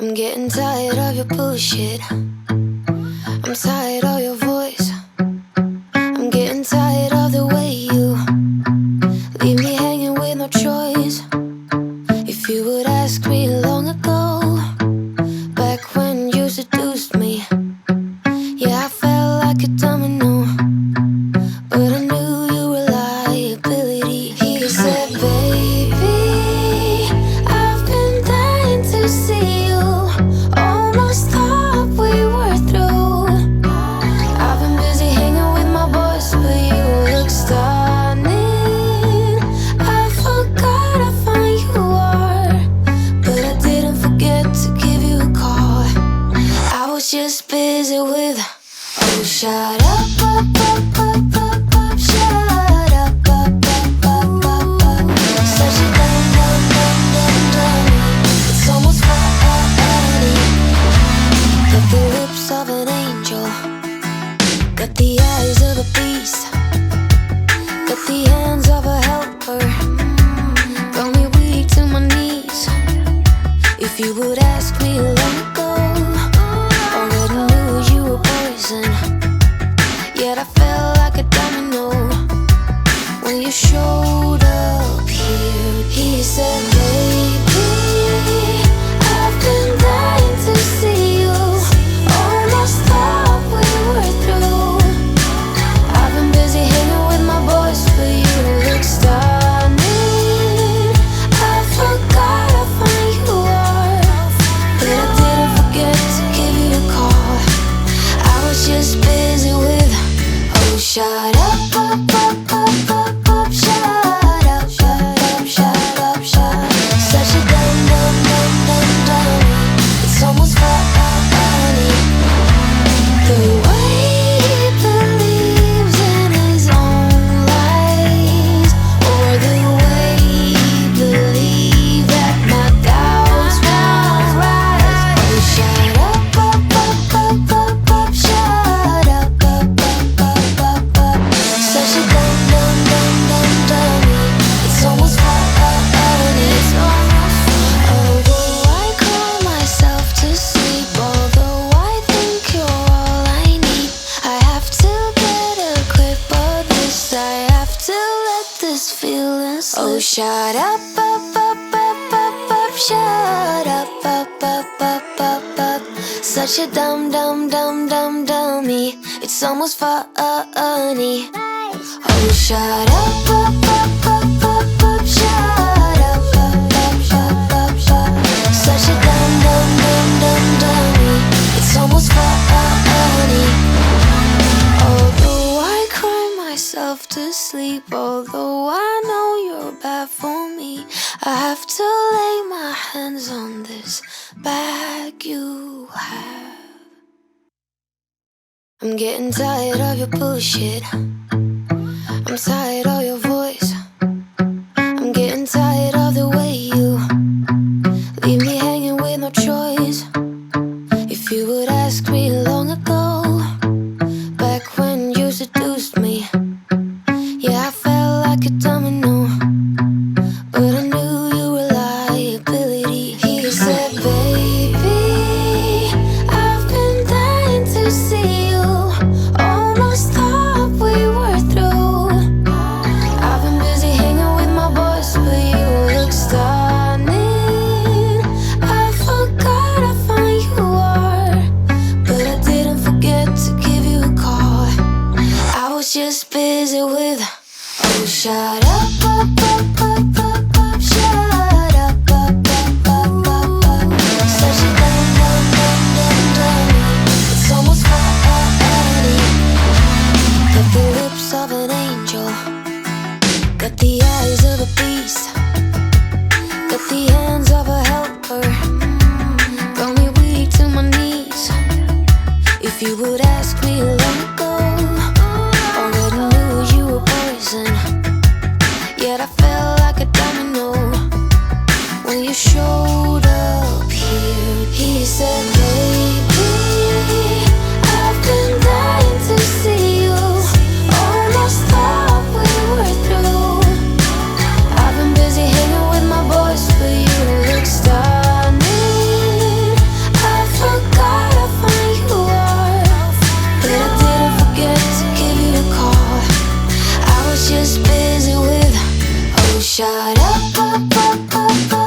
I'm getting tired of your bullshit. I'm tired of your voice. I'm getting tired of the way you leave me hanging with no choice. If you would ask me long ago, back when you seduced me, yeah, I felt like a domino, but I knew your reliability. He said, baby, I've been dying to see you. Almost thought we were through. I've been busy hanging with my boys, but you look stunning. I forgot how fine you are, but I didn't forget to give you a call. I was just busy with, oh, shut up, shut up, such a dumb. It's almost funny. Got the lips of an angel, got the eyes of a beast, got the hands of a helper, got me weak to my knees. If you would ask me long ago, already knew you were poison. Yet I felt like a domino when you showed up here. He said, baby, I've been dying to see you. Almost thought we were through. I've been busy hanging with my boys, but you look stunning. I forgot how fine you are, but I didn't forget to give you a call. I was just busy with, oh, shut up, shut up, shut up. Such a dumb. It's almost funny. The way he believes in his own lies, or the way he believes that my doubts won't rise. Oh, shut up, shut up. Such a dummy. It's almost funny. Although I cry myself to sleep, although I think you're all I need, I have to get a grip of this. I have to let this feeling slip. Oh, shut up, shut up. Such a dummy. It's almost funny. Oh, shut up, shut up. Such a dummy. It's almost funny. Although I cry myself to sleep, although I know you're bad for me, I have to lay my hands on this bag you have. I'm getting tired of your bullshit. I'm tired of your voice. I'm getting tired of the way you leave me hanging with no choice. If you would ask me long ago, back when you seduced me, yeah, I felt like a domino, but I knew your reliability. He said, baby, I've been dying to see you. Almost thought we were through. I've been busy hanging with my boys, but you look stunning. I forgot how fine you are, but I didn't forget to give you a call. I was just busy with, oh, shut up, shut up. Such a dummy. It's almost funny. Got the lips of an angel, got the eyes of a beast, got the hands of a helper, got me weak to my knees. If you would ask me long ago, already knew you were poison. Yet I felt like a domino when you showed up here. He said, baby, I've been dying to see you. Almost thought we were through. I've been busy hanging with my boys, but you look stunning. Shut up, up, up, up, up.